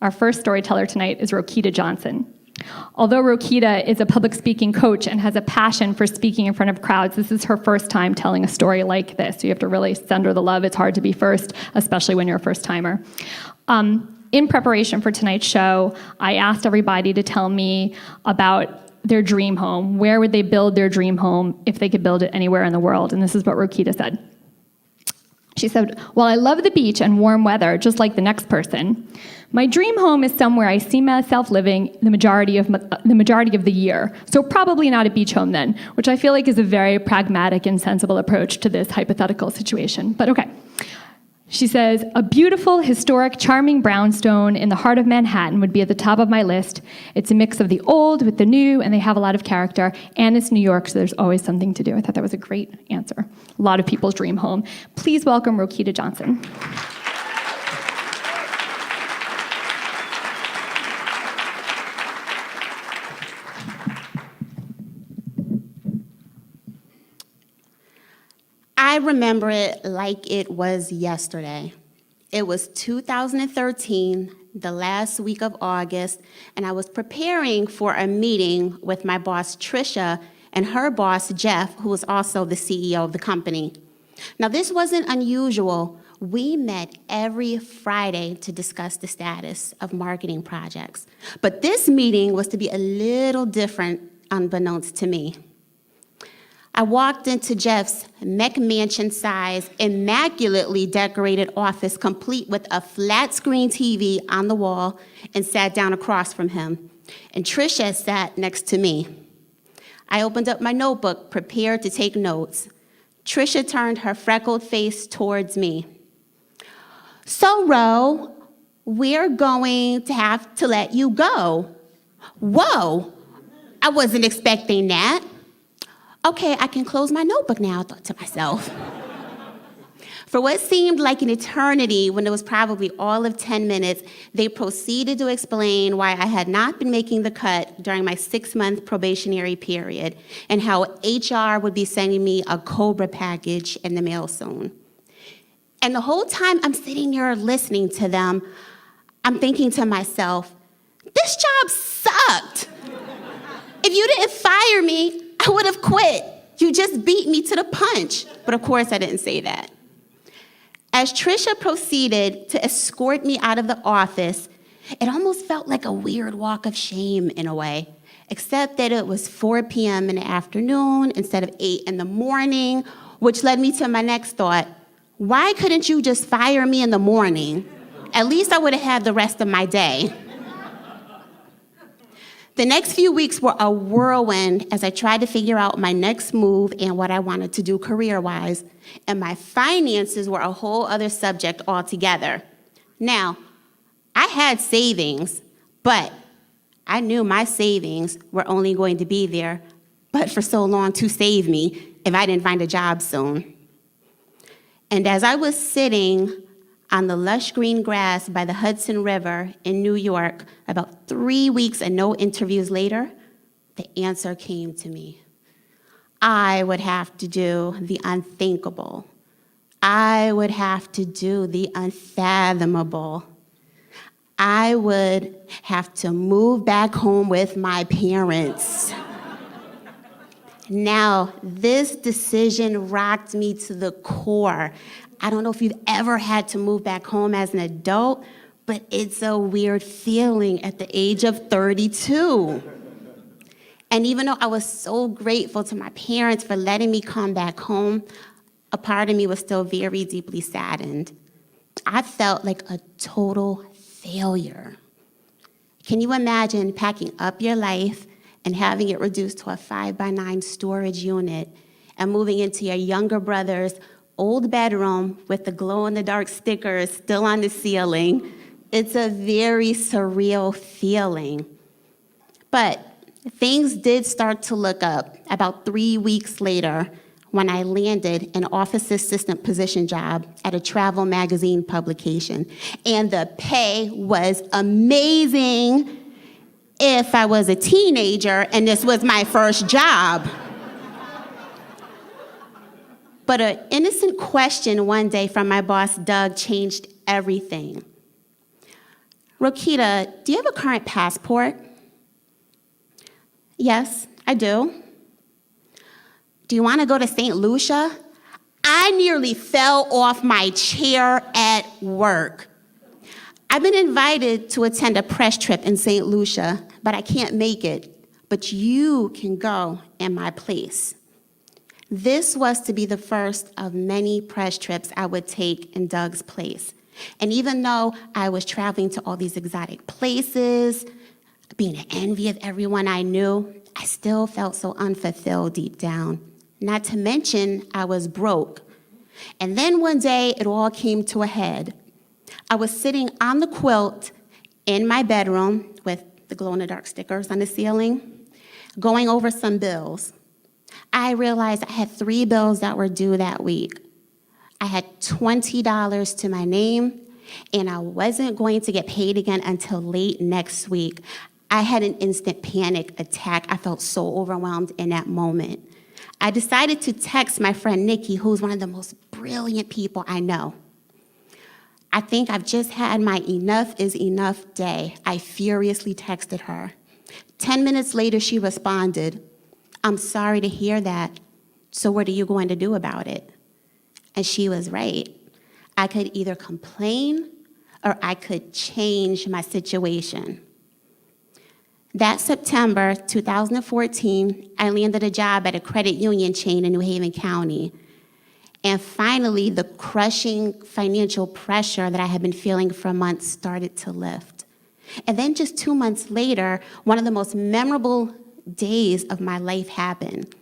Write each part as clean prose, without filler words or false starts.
Our first storyteller tonight is Roquita Johnson. Although Roquita is a public speaking coach and has a passion for speaking in front of crowds, this is her first time telling a story like this. So you have to really send her the love. It's hard to be first, especially when you're a first timer. In preparation for tonight's show, I asked everybody to tell me about their dream home. Where would they build their dream home if they could build it anywhere in the world? And this is what Roquita said. She said, "While I love the beach and warm weather, just like the next person, my dream home is somewhere I see myself living the majority of the year. So probably not a beach home then," which I feel like is a very pragmatic and sensible approach to this hypothetical situation. But okay. She says, "A beautiful, historic, charming brownstone in the heart of Manhattan would be at the top of my list. It's a mix of the old with the new, and they have a lot of character. And it's New York, so there's always something to do." I thought that was a great answer. A lot of people's dream home. Please welcome Roquita Johnson. I remember it like it was yesterday. It was 2013, the last week of August, and I was preparing for a meeting with my boss, Trisha, and her boss, Jeff, who was also the CEO of the company. Now, this wasn't unusual. We met every Friday to discuss the status of marketing projects. But this meeting was to be a little different, unbeknownst to me. I walked into Jeff's McMansion-sized, immaculately decorated office, complete with a flat-screen TV on the wall, and sat down across from him. And Trisha sat next to me. I opened up my notebook, prepared to take notes. Trisha turned her freckled face towards me. "So, Ro, we're going to have to let you go." Whoa, I wasn't expecting that. Okay, I can close my notebook now, I thought to myself. For what seemed like an eternity, when it was probably all of 10 minutes, they proceeded to explain why I had not been making the cut during my 6-month probationary period, and how HR would be sending me a COBRA package in the mail soon. And the whole time I'm sitting here listening to them, I'm thinking to myself, this job sucked. If you didn't fire me, I would have quit. You just beat me to the punch. But of course I didn't say that. As Trisha proceeded to escort me out of the office, it almost felt like a weird walk of shame in a way, except that it was 4 p.m. in the afternoon instead of 8 in the morning, which led me to my next thought. Why couldn't you just fire me in the morning? At least I would have had the rest of my day. The next few weeks were a whirlwind as I tried to figure out my next move and what I wanted to do career-wise, and my finances were a whole other subject altogether. Now, I had savings, but I knew my savings were only going to be there but for so long to save me if I didn't find a job soon. And as I was sitting on the lush green grass by the Hudson River in New York, about 3 weeks and no interviews later, the answer came to me. I would have to do the unthinkable. I would have to do the unfathomable. I would have to move back home with my parents. Now, this decision rocked me to the core. I don't know if you've ever had to move back home as an adult, but it's a weird feeling at the age of 32. And even though I was so grateful to my parents for letting me come back home, a part of me was still very deeply saddened. I felt like a total failure. Can you imagine packing up your life and having it reduced to a 5x9 storage unit and moving into your younger brother's old bedroom with the glow-in-the-dark stickers still on the ceiling? It's a very surreal feeling. But things did start to look up about 3 weeks later when I landed an office assistant position job at a travel magazine publication. And the pay was amazing if I was a teenager and this was my first job. But an innocent question one day from my boss, Doug, changed everything. Roquita, do you have a current passport? Yes, I do. Do you want to go to St. Lucia? I nearly fell off my chair at work. I've been invited to attend a press trip in St. Lucia, but I can't make it. But you can go in my place. This was to be the first of many press trips I would take in Doug's place. And even though I was traveling to all these exotic places, being an envy of everyone I knew, I still felt so unfulfilled deep down. Not to mention, I was broke. And then one day, it all came to a head. I was sitting on the quilt in my bedroom with the glow-in-the-dark stickers on the ceiling, going over some bills. I realized I had 3 bills that were due that week. I had $20 to my name, and I wasn't going to get paid again until late next week. I had an instant panic attack. I felt so overwhelmed in that moment. I decided to text my friend Nikki, who's one of the most brilliant people I know. I think I've just had my enough is enough day. I furiously texted her. 10 minutes later, she responded, "I'm sorry to hear that. So what are you going to do about it?" And she was right. I could either complain or I could change my situation. That September 2014, I landed a job at a credit union chain in New Haven County. And finally, the crushing financial pressure that I had been feeling for months started to lift. And then just 2 months later, one of the most memorable days of my life happened.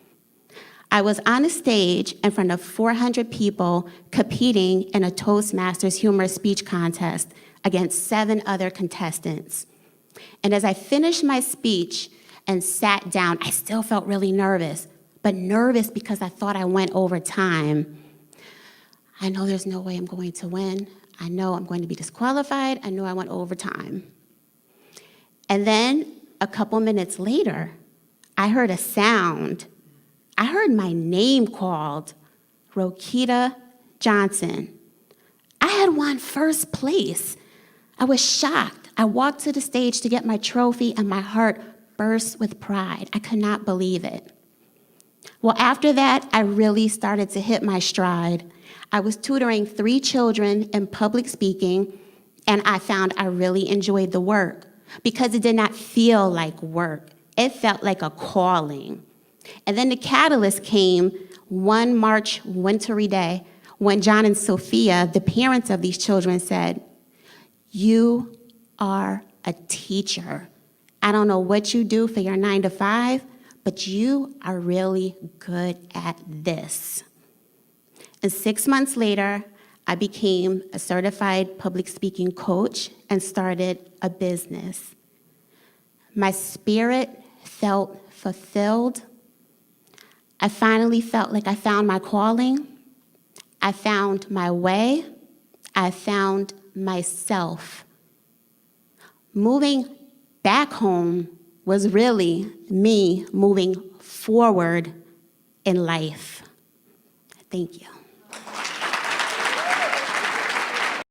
I was on a stage in front of 400 people competing in a Toastmasters humorous speech contest against 7 other contestants. And as I finished my speech and sat down, I still felt really nervous, but nervous because I thought I went over time. I know there's no way I'm going to win. I know I'm going to be disqualified. I know I went over time. And then a couple minutes later, I heard a sound. I heard my name called, Roquita Johnson. I had won first place. I was shocked. I walked to the stage to get my trophy, and my heart burst with pride. I could not believe it. Well, after that, I really started to hit my stride. I was tutoring 3 children in public speaking, and I found I really enjoyed the work because it did not feel like work. It felt like a calling. And then the catalyst came one March wintry day when John and Sophia, the parents of these children, said, "You are a teacher. I don't know what you do for your 9 to 5, but you are really good at this." And 6 months later, I became a certified public speaking coach and started a business. My spirit felt fulfilled. I finally felt like I found my calling. I found my way. I found myself. Moving back home was really me moving forward in life. Thank you.